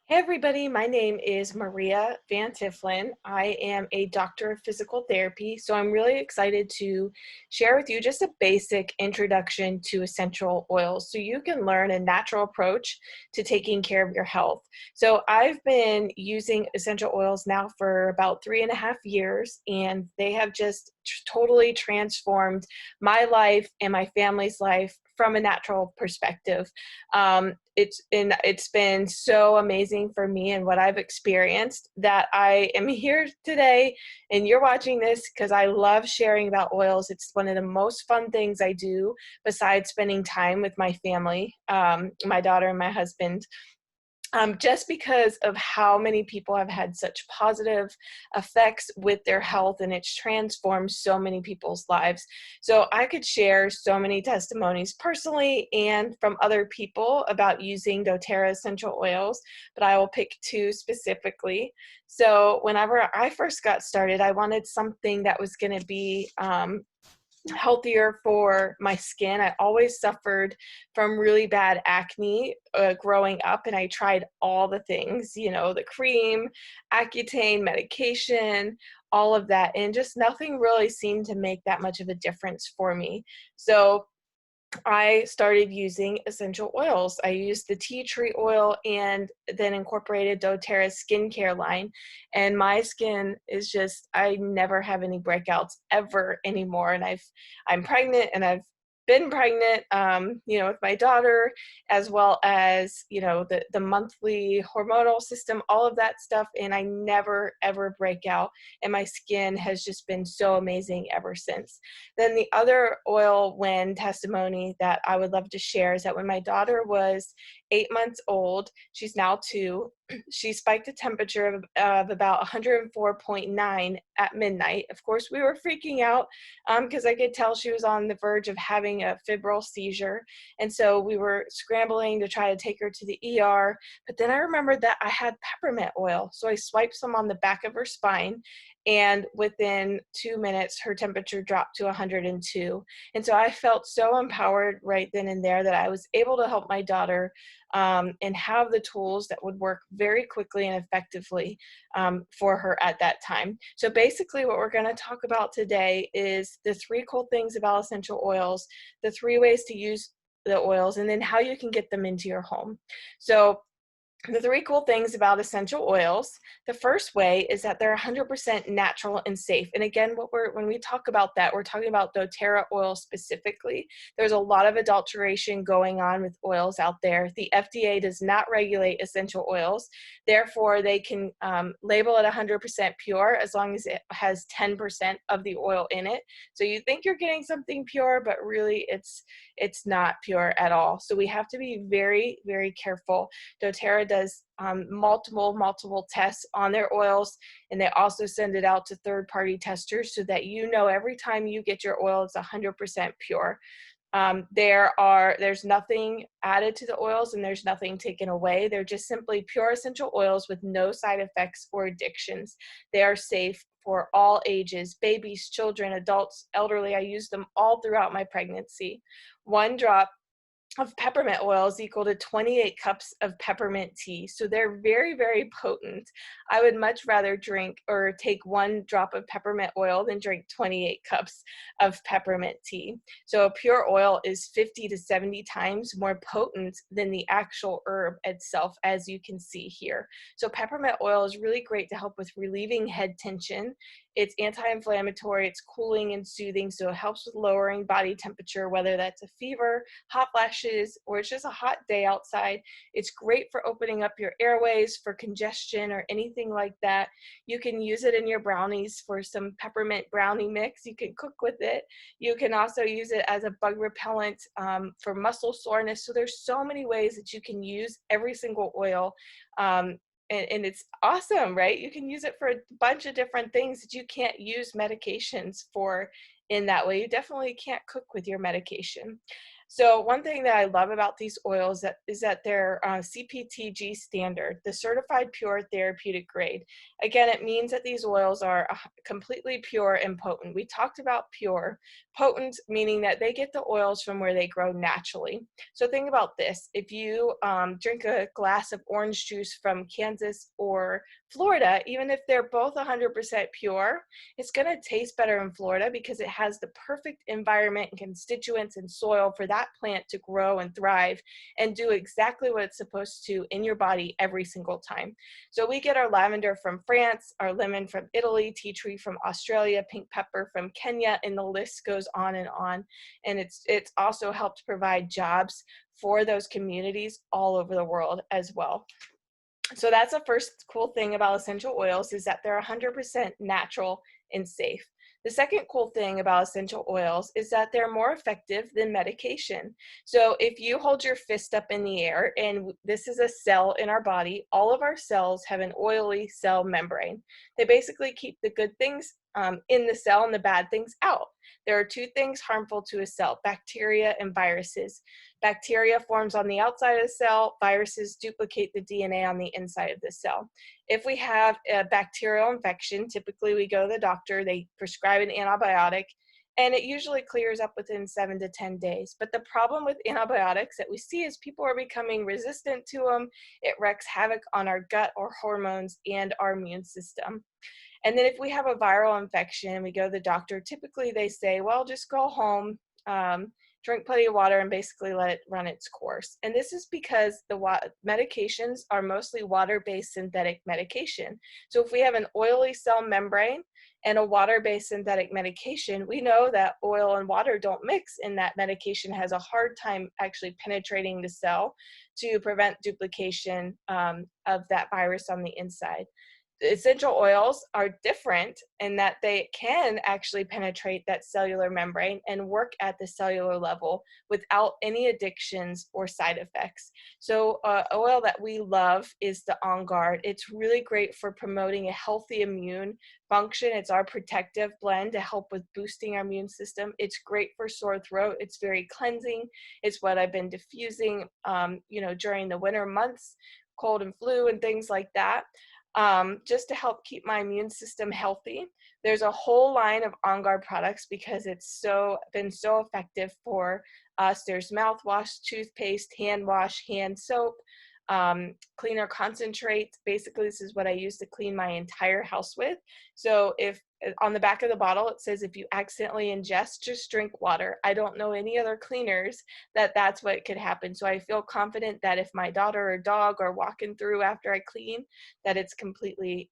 Hey everybody, my name is Maria Van Tifflin. I am a doctor of physical therapy, so I'm really excited to share with you just a basic introduction to essential oils so you can learn a natural approach to taking care of your health. So I've been using essential oils now for about 3.5 years, and they have just totally transformed my life and my family's life from a natural perspective. It's been so amazing for me and what I've experienced that I am here today and you're watching this because I love sharing about oils. It's one of the most fun things I do besides spending time with my family, my daughter and my husband. Just because of how many people have had such positive effects with their health, and it's transformed so many people's lives. So I could share so many testimonies personally and from other people about using doTERRA essential oils, but I will pick two specifically. So whenever I first got started, I wanted something that was going to be healthier for my skin. I always suffered from really bad acne growing up, and I tried all the things, the cream, Accutane, medication, all of that, and just nothing really seemed to make that much of a difference for me. So I started using essential oils. I used the tea tree oil and then incorporated doTERRA's skincare line. And my skin is just, I never have any breakouts ever anymore. And I'm pregnant and I've been pregnant, with my daughter, as well as, the monthly hormonal system, all of that stuff. And I never, ever break out. And my skin has just been so amazing ever since. Then the other oil when testimony that I would love to share is that when my daughter was 8 months old, she's now 2, she spiked a temperature of about 104.9 at midnight. Of course, we were freaking out because I could tell she was on the verge of having a febrile seizure. And so we were scrambling to try to take her to the ER. But then I remembered that I had peppermint oil. So I swiped some on the back of her spine, and within 2 minutes her temperature dropped to 102. And so I felt so empowered right then and there that I was able to help my daughter and have the tools that would work very quickly and effectively for her at that time. So basically what we're going to talk about today is the 3 cool things about essential oils, the 3 ways to use the oils, and then how you can get them into your home. So the 3 cool things about essential oils. The first way is that they're 100% natural and safe. And again, when we talk about that, we're talking about doTERRA oil specifically. There's a lot of adulteration going on with oils out there. The FDA does not regulate essential oils. Therefore, they can label it 100% pure as long as it has 10% of the oil in it. So you think you're getting something pure, but really it's not pure at all. So we have to be very, very careful. doTERRA does multiple tests on their oils, and they also send it out to third-party testers so that every time you get your oil, it's 100% pure. There's nothing added to the oils and there's nothing taken away. They're just simply pure essential oils with no side effects or addictions. They are safe for all ages, babies, children, adults, elderly. I used them all throughout my pregnancy. 1 drop of peppermint oil is equal to 28 cups of peppermint tea. So they're very, very potent. I would much rather drink or take 1 drop of peppermint oil than drink 28 cups of peppermint tea. So a pure oil is 50 to 70 times more potent than the actual herb itself, as you can see here. So peppermint oil is really great to help with relieving head tension. It's anti-inflammatory, it's cooling and soothing, so it helps with lowering body temperature, whether that's a fever, hot flashes, or it's just a hot day outside. It's great for opening up your airways for congestion or anything like that. You can use it in your brownies for some peppermint brownie mix. You can cook with it. You can also use it as a bug repellent for muscle soreness. So there's so many ways that you can use every single oil. And it's awesome, right? You can use it for a bunch of different things that you can't use medications for in that way. You definitely can't cook with your medication. So one thing that I love about these oils is that they're CPTG standard, the certified pure therapeutic grade. Again, it means that these oils are completely pure and potent. We talked about pure, potent meaning that they get the oils from where they grow naturally. So think about this. If you drink a glass of orange juice from Kansas or Florida, even if they're both 100% pure, it's going to taste better in Florida because it has the perfect environment and constituents and soil for that plant to grow and thrive and do exactly what it's supposed to in your body every single time. So we get our lavender from France, our lemon from Italy, tea tree from Australia, pink pepper from Kenya, and the list goes on and on. And it's also helped provide jobs for those communities all over the world as well. So that's the first cool thing about essential oils, is that they're 100% natural and safe. The second cool thing about essential oils is that they're more effective than medication. So if you hold your fist up in the air, and this is a cell in our body, all of our cells have an oily cell membrane. They basically keep the good things in the cell and the bad things out. There are two things harmful to a cell: bacteria and viruses. Bacteria forms on the outside of the cell, viruses duplicate the DNA on the inside of the cell. If we have a bacterial infection, typically we go to the doctor, they prescribe an antibiotic, and it usually clears up within 7 to 10 days. But the problem with antibiotics that we see is people are becoming resistant to them. It wreaks havoc on our gut, our hormones, and our immune system. And then if we have a viral infection, we go to the doctor, typically they say, well, just go home, drink plenty of water, and basically let it run its course. And this is because the medications are mostly water-based synthetic medication. So if we have an oily cell membrane and a water-based synthetic medication, we know that oil and water don't mix, and that medication has a hard time actually penetrating the cell to prevent duplication of that virus on the inside. Essential oils are different in that they can actually penetrate that cellular membrane and work at the cellular level without any addictions or side effects. So oil that we love is the On Guard. It's really great for promoting a healthy immune function. It's our protective blend to help with boosting our immune system. It's great for sore throat. It's very cleansing. It's what I've been diffusing, during the winter months, cold and flu and things like that. Just to help keep my immune system healthy. There's a whole line of On Guard products because it's been so effective for us. There's mouthwash, toothpaste, hand wash, hand soap, cleaner concentrate. Basically, this is what I use to clean my entire house with. So if on the back of the bottle, it says if you accidentally ingest, just drink water. I don't know any other cleaners that's what could happen. So I feel confident that if my daughter or dog are walking through after I clean, that it's completely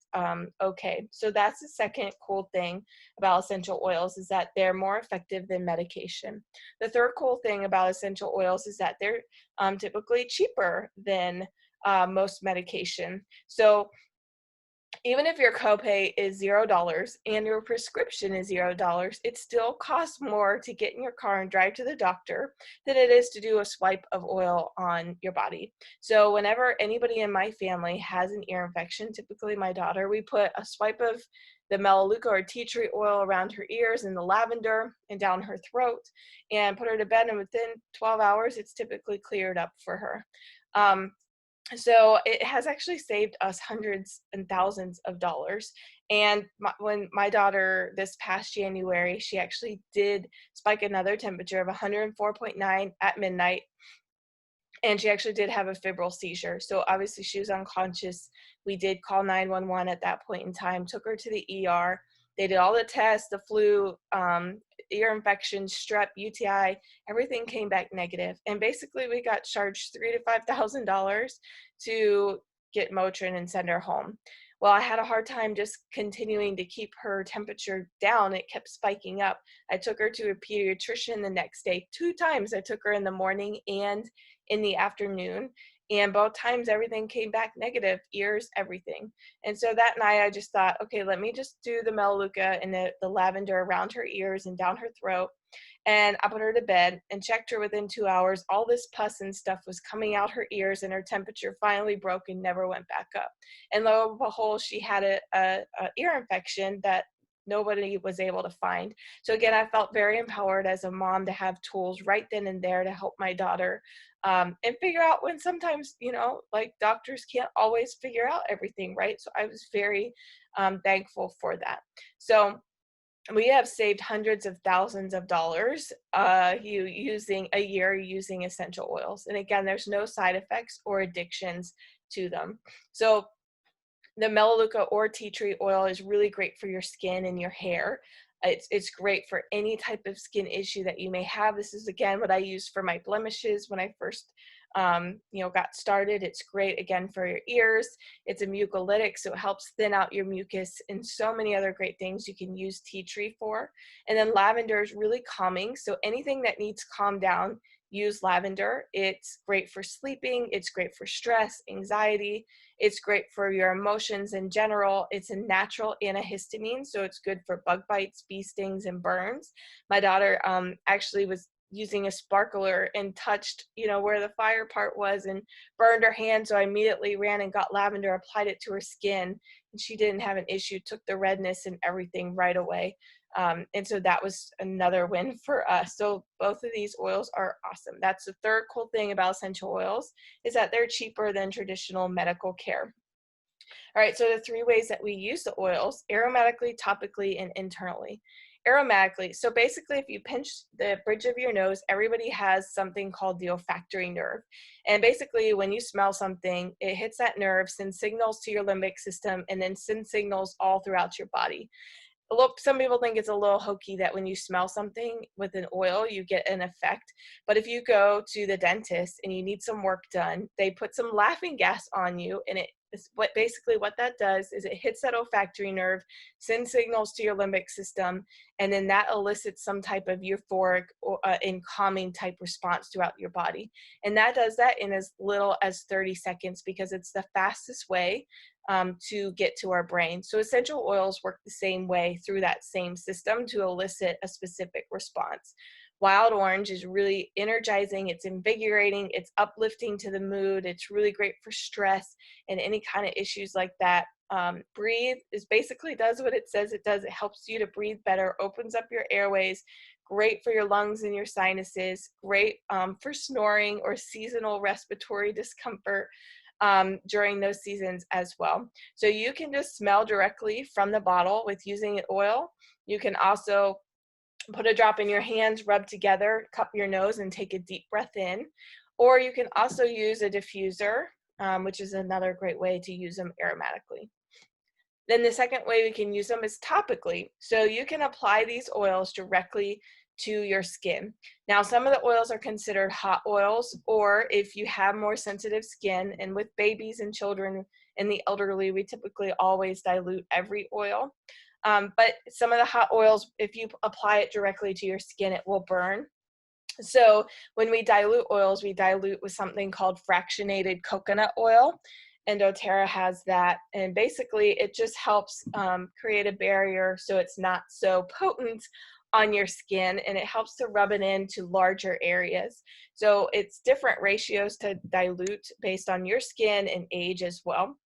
okay. So that's the second cool thing about essential oils, is that they're more effective than medication. The third cool thing about essential oils is that they're typically cheaper than most medication. So even if your copay is $0 and your prescription is $0, it still costs more to get in your car and drive to the doctor than it is to do a swipe of oil on your body. So whenever anybody in my family has an ear infection, typically my daughter, we put a swipe of the melaleuca or tea tree oil around her ears and the lavender and down her throat and put her to bed, and within 12 hours, it's typically cleared up for her. So it has actually saved us hundreds and thousands of dollars. And when my daughter this past January, she actually did spike another temperature of 104.9 at midnight. And she actually did have a febrile seizure. So obviously she was unconscious. We did call 911 at that point in time, took her to the ER. They did all the tests, the flu, ear infection, strep, UTI, everything came back negative. And basically we got charged $3,000 to $5,000 to get Motrin and send her home. Well, I had a hard time just continuing to keep her temperature down. It kept spiking up. I took her to a pediatrician the next day. 2 times I took her in the morning and in the afternoon. And both times everything came back negative, ears, everything. And so that night I just thought, okay, let me just do the melaleuca and the lavender around her ears and down her throat. And I put her to bed and checked her within 2 hours. All this pus and stuff was coming out her ears, and her temperature finally broke and never went back up. And lo and behold, she had a ear infection that nobody was able to find. So again, I felt very empowered as a mom to have tools right then and there to help my daughter, and figure out when sometimes, like doctors can't always figure out everything, right? So I was very thankful for that. So we have saved hundreds of thousands of dollars using a year using essential oils. And again, there's no side effects or addictions to them. So the Melaleuca or tea tree oil is really great for your skin and your hair. It's great for any type of skin issue that you may have. This is again what I used for my blemishes when I first got started. It's great again for your ears. It's a mucolytic, so it helps thin out your mucus, and so many other great things you can use tea tree for. And then lavender is really calming, so anything that needs calm down, use lavender. It's great for sleeping. It's great for stress, anxiety. It's great for your emotions in general. It's a natural antihistamine, so it's good for bug bites, bee stings, and burns. My daughter actually was using a sparkler and touched, where the fire part was and burned her hand. So I immediately ran and got lavender, applied it to her skin, and she didn't have an issue, took the redness and everything right away. And so that was another win for us. So both of these oils are awesome. That's the third cool thing about essential oils, is that they're cheaper than traditional medical care. All right, so the three ways that we use the oils: aromatically, topically, and internally. Aromatically, so basically if you pinch the bridge of your nose, everybody has something called the olfactory nerve. And basically when you smell something, it hits that nerve, sends signals to your limbic system, and then sends signals all throughout your body. Some people think it's a little hokey that when you smell something with an oil, you get an effect. But if you go to the dentist and you need some work done, they put some laughing gas on you, and what that does is it hits that olfactory nerve, sends signals to your limbic system, and then that elicits some type of euphoric and calming type response throughout your body. And that does that in as little as 30 seconds because it's the fastest way to get to our brain. So essential oils work the same way through that same system to elicit a specific response. Wild orange is really energizing, it's invigorating, it's uplifting to the mood, it's really great for stress and any kind of issues like that. Breathe is basically does what it says it does. It helps you to breathe better, opens up your airways, great for your lungs and your sinuses, great for snoring or seasonal respiratory discomfort during those seasons as well. So you can just smell directly from the bottle with using an oil. You can also put a drop in your hands, rub together, cup your nose, and take a deep breath in. Or you can also use a diffuser, which is another great way to use them aromatically. Then the second way we can use them is topically. So you can apply these oils directly to your skin. Now, some of the oils are considered hot oils, or if you have more sensitive skin, and with babies and children and the elderly, we typically always dilute every oil. But some of the hot oils, if you apply it directly to your skin, it will burn. So when we dilute oils, we dilute with something called fractionated coconut oil, and doTERRA has that. And basically it just helps create a barrier so it's not so potent on your skin, and it helps to rub it into larger areas. So it's different ratios to dilute based on your skin and age as well.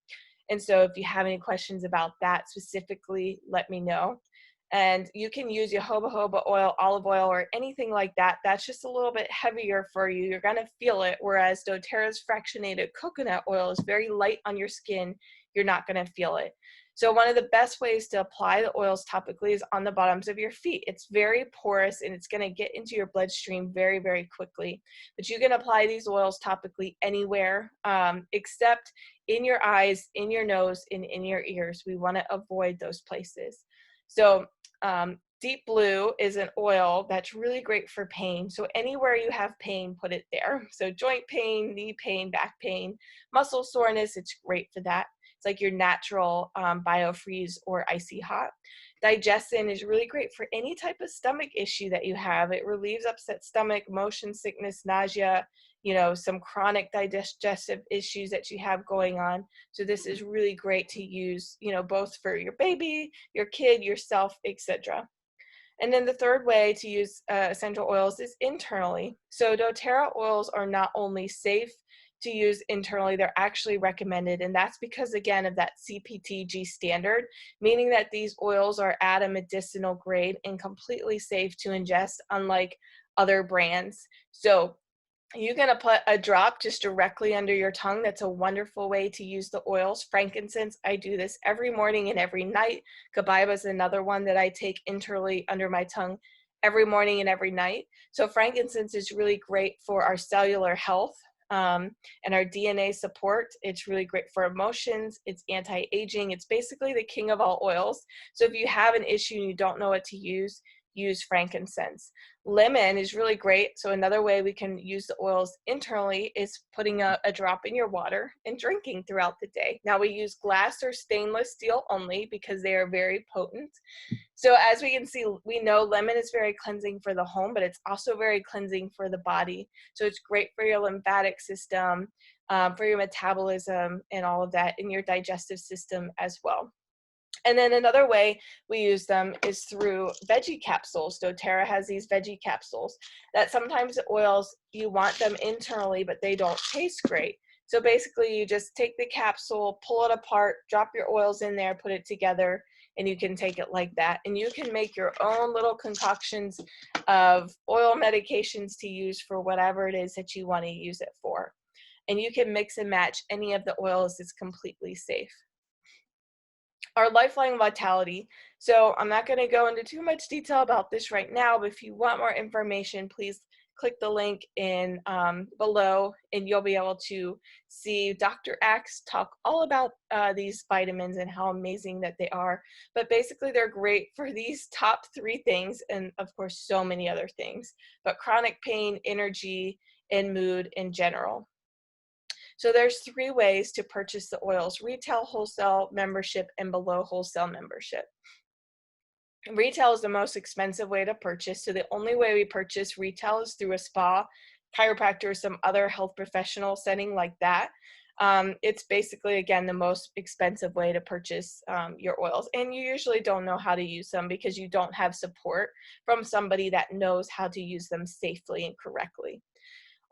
And so if you have any questions about that specifically, let me know. And you can use jojoba oil, olive oil, or anything like that. That's just a little bit heavier for you. You're going to feel it, whereas doTERRA's fractionated coconut oil is very light on your skin. You're not going to feel it. So one of the best ways to apply the oils topically is on the bottoms of your feet. It's very porous, and it's going to get into your bloodstream very, very quickly. But you can apply these oils topically anywhere except in your eyes, in your nose, and in your ears. We want to avoid those places. So Deep Blue is an oil that's really great for pain. So anywhere you have pain, put it there. So joint pain, knee pain, back pain, muscle soreness, it's great for that. It's like your natural biofreeze or icy hot. Digestin is really great for any type of stomach issue that you have. It relieves upset stomach, motion sickness, nausea, some chronic digestive issues that you have going on. So this is really great to use, both for your baby, your kid, yourself, etc. And then the third way to use essential oils is internally. So doTERRA oils are not only safe to use internally. They're actually recommended, and that's because, again, of that CPTG standard, meaning that these oils are at a medicinal grade and completely safe to ingest, unlike other brands. So you're going to put a drop just directly under your tongue. That's a wonderful way to use the oils. Frankincense, I do this every morning and every night. Copaiba is another one that I take internally under my tongue every morning and every night. So frankincense is really great for our cellular health and our DNA support. It's really great for emotions. It's anti-aging. It's basically the king of all oils. So if you have an issue and you don't know what to use frankincense. Lemon is really great. So another way we can use the oils internally is putting a drop in your water and drinking throughout the day. Now we use glass or stainless steel only because they are very potent. So as we can see, we know lemon is very cleansing for the home, but it's also very cleansing for the body. So it's great for your lymphatic system, for your metabolism and all of that, in your digestive system as well. And then another way we use them is through veggie capsules. doTERRA has these veggie capsules that sometimes the oils, you want them internally, but they don't taste great. So basically you just take the capsule, pull it apart, drop your oils in there, put it together, and you can take it like that. And you can make your own little concoctions of oil medications to use for whatever it is that you want to use it for. And you can mix and match any of the oils. It's completely safe. Our lifeline vitality. So I'm not going to go into too much detail about this right now, but if you want more information, please click the link in below, and you'll be able to see Dr. Axe talk all about these vitamins and how amazing that they are. But basically, they're great for these top 3 things, and of course, so many other things, but chronic pain, energy, and mood in general. So there's 3 ways to purchase the oils: retail, wholesale, membership, and below wholesale membership. Retail is the most expensive way to purchase. So the only way we purchase retail is through a spa, chiropractor, or some other health professional setting like that. It's basically, again, the most expensive way to purchase your oils. And you usually don't know how to use them because you don't have support from somebody that knows how to use them safely and correctly.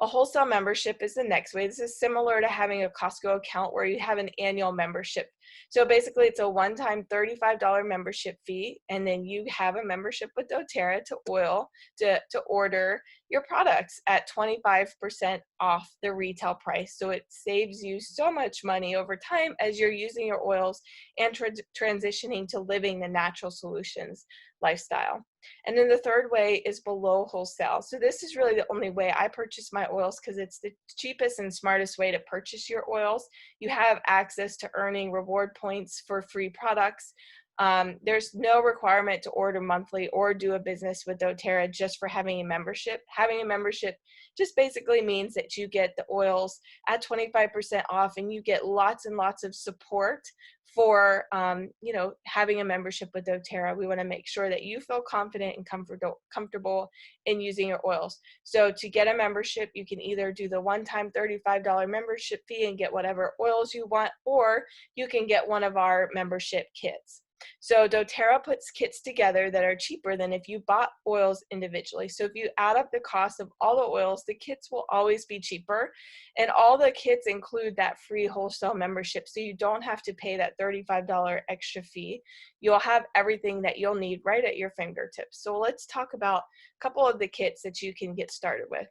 A wholesale membership is the next way. This is similar to having a Costco account where you have an annual membership. So basically it's a one-time $35 membership fee, and then you have a membership with doTERRA to order your products at 25% off the retail price. So it saves you so much money over time as you're using your oils and transitioning to living the natural solutions lifestyle. And then the third way is below wholesale. So this is really the only way I purchase my oils because it's the cheapest and smartest way to purchase your oils. You have access to earning reward points for free products. There's no requirement to order monthly or do a business with doTERRA just for having a membership. Having a membership just basically means that you get the oils at 25% off, and you get lots and lots of support for having a membership with doTERRA. We want to make sure that you feel confident and comfortable in using your oils. So to get a membership, you can either do the one-time $35 membership fee and get whatever oils you want, or you can get one of our membership kits. So doTERRA puts kits together that are cheaper than if you bought oils individually. So if you add up the cost of all the oils, the kits will always be cheaper. And all the kits include that free wholesale membership. So you don't have to pay that $35 extra fee. You'll have everything that you'll need right at your fingertips. So let's talk about a couple of the kits that you can get started with.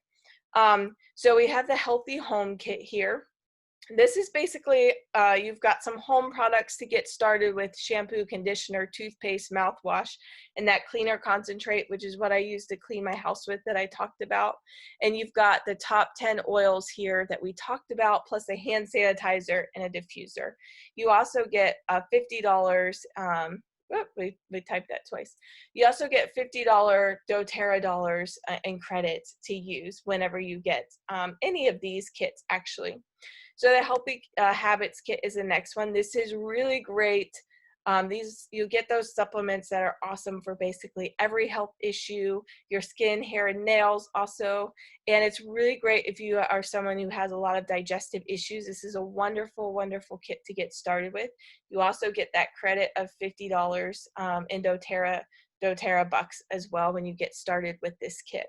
So we have the Healthy Home Kit here. This is basically, you've got some home products to get started with: shampoo, conditioner, toothpaste, mouthwash, and that cleaner concentrate, which is what I use to clean my house with that I talked about. And you've got the top 10 oils here that we talked about, plus a hand sanitizer and a diffuser. You also get $50, we typed that twice. You also get $50 doTERRA dollars in credits to use whenever you get any of these kits, actually. So the Healthy Habits Kit is the next one. This is really great. You get those supplements that are awesome for basically every health issue, your skin, hair, and nails also. And it's really great if you are someone who has a lot of digestive issues. This is a wonderful, wonderful kit to get started with. You also get that credit of $50 in doTERRA bucks as well when you get started with this kit.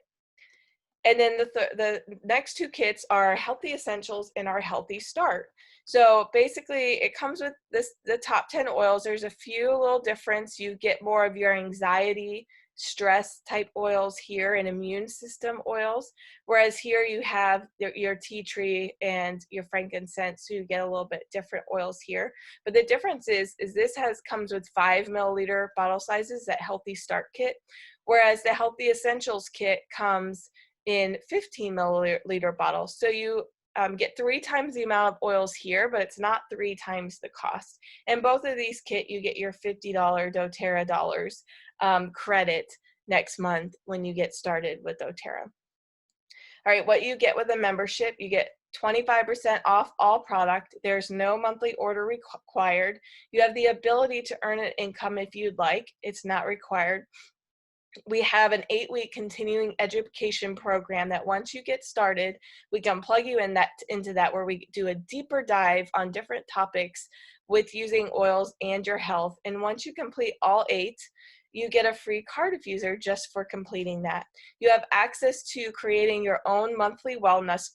And then the next two kits are Healthy Essentials and our Healthy Start. So basically it comes with the top 10 oils. There's a few little difference. You get more of your anxiety, stress type oils here and immune system oils. Whereas here you have your tea tree and your frankincense, so you get a little bit different oils here. But the difference is this comes with 5 milliliter bottle sizes, that Healthy Start kit, whereas the Healthy Essentials kit comes in 15 milliliter bottles. So you get 3 times the amount of oils here, but it's not 3 times the cost. And both of these kit, you get your $50 doTERRA dollars credit next month when you get started with doTERRA. All right, what you get with a membership, you get 25% off all product. There's no monthly order required. You have the ability to earn an income if you'd like. It's not required. We have an 8-week continuing education program that once you get started, we can plug you into that where we do a deeper dive on different topics with using oils and your health. And once you complete all 8, you get a free card diffuser just for completing that. You have access to creating your own monthly wellness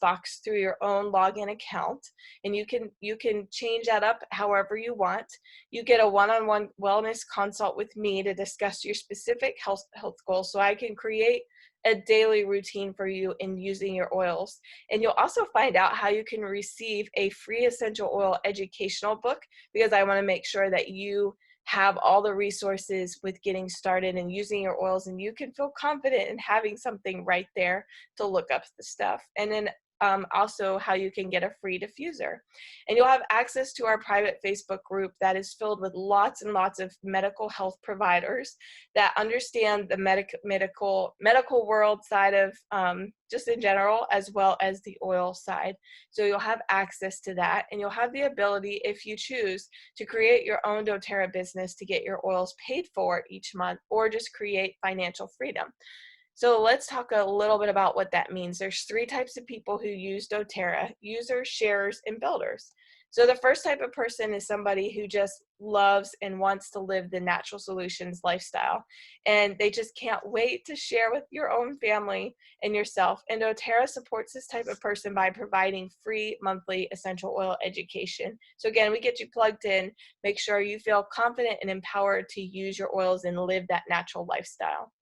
box through your own login account, and you can change that up however you want. You get a one-on-one wellness consult with me to discuss your specific health goals, so I can create a daily routine for you in using your oils. And you'll also find out how you can receive a free essential oil educational book, because I want to make sure that you have all the resources with getting started and using your oils, and you can feel confident in having something right there to look up the stuff. And then also how you can get a free diffuser. And you'll have access to our private Facebook group that is filled with lots and lots of medical health providers that understand the medical world side of just in general, as well as the oil side. So you'll have access to that, and you'll have the ability, if you choose, to create your own doTERRA business to get your oils paid for each month, or just create financial freedom. So let's talk a little bit about what that means. There's 3 types of people who use doTERRA: users, sharers, and builders. So the first type of person is somebody who just loves and wants to live the natural solutions lifestyle, and they just can't wait to share with your own family and yourself. And doTERRA supports this type of person by providing free monthly essential oil education. So again, we get you plugged in, make sure you feel confident and empowered to use your oils and live that natural lifestyle.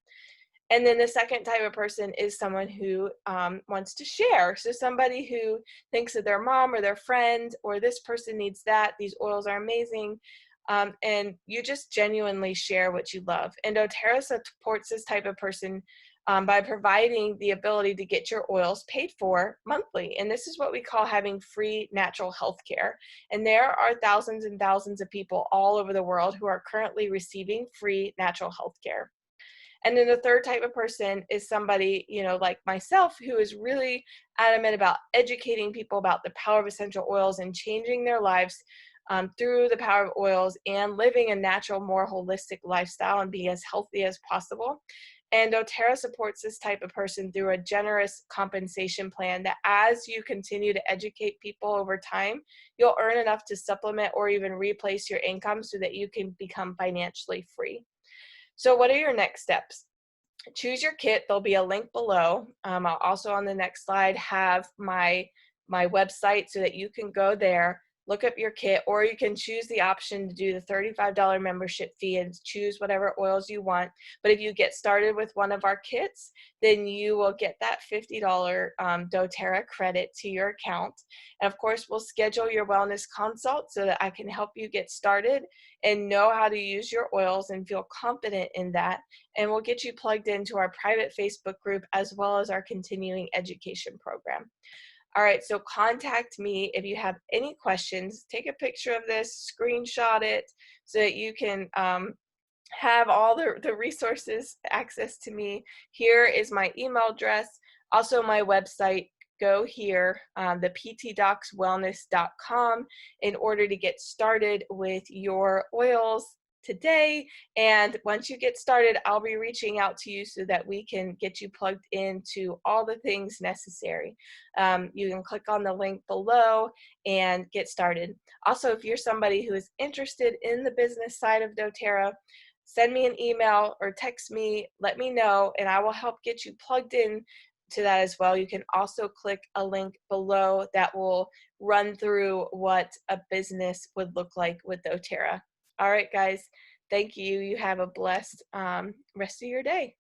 And then the second type of person is someone who wants to share. So somebody who thinks of their mom or their friend, or this person needs that, these oils are amazing, and you just genuinely share what you love. And doTERRA supports this type of person by providing the ability to get your oils paid for monthly. And this is what we call having free natural health care. And there are thousands and thousands of people all over the world who are currently receiving free natural health care. And then the third type of person is somebody, like myself, who is really adamant about educating people about the power of essential oils and changing their lives through the power of oils, and living a natural, more holistic lifestyle and be as healthy as possible. And doTERRA supports this type of person through a generous compensation plan that, as you continue to educate people over time, you'll earn enough to supplement or even replace your income so that you can become financially free. So what are your next steps? Choose your kit. There'll be a link below. I'll also, on the next slide, have my website so that you can go there, look up your kit, or you can choose the option to do the $35 membership fee and choose whatever oils you want. But if you get started with one of our kits, then you will get that $50 doTERRA credit to your account. And of course, we'll schedule your wellness consult so that I can help you get started and know how to use your oils and feel confident in that. And we'll get you plugged into our private Facebook group as well as our continuing education program. All right, so contact me if you have any questions. Take a picture of this, screenshot it so that you can have all the resources access to me. Here is my email address, also my website. Go here, the ptdocswellness.com, in order to get started with your oils today. And once you get started, I'll be reaching out to you so that we can get you plugged into all the things necessary. You can click on the link below and get started. Also, if you're somebody who is interested in the business side of doTERRA, send me an email or text me, let me know, and I will help get you plugged in to that as well. You can also click a link below that will run through what a business would look like with doTERRA. All right, guys, thank you. You have a blessed rest of your day.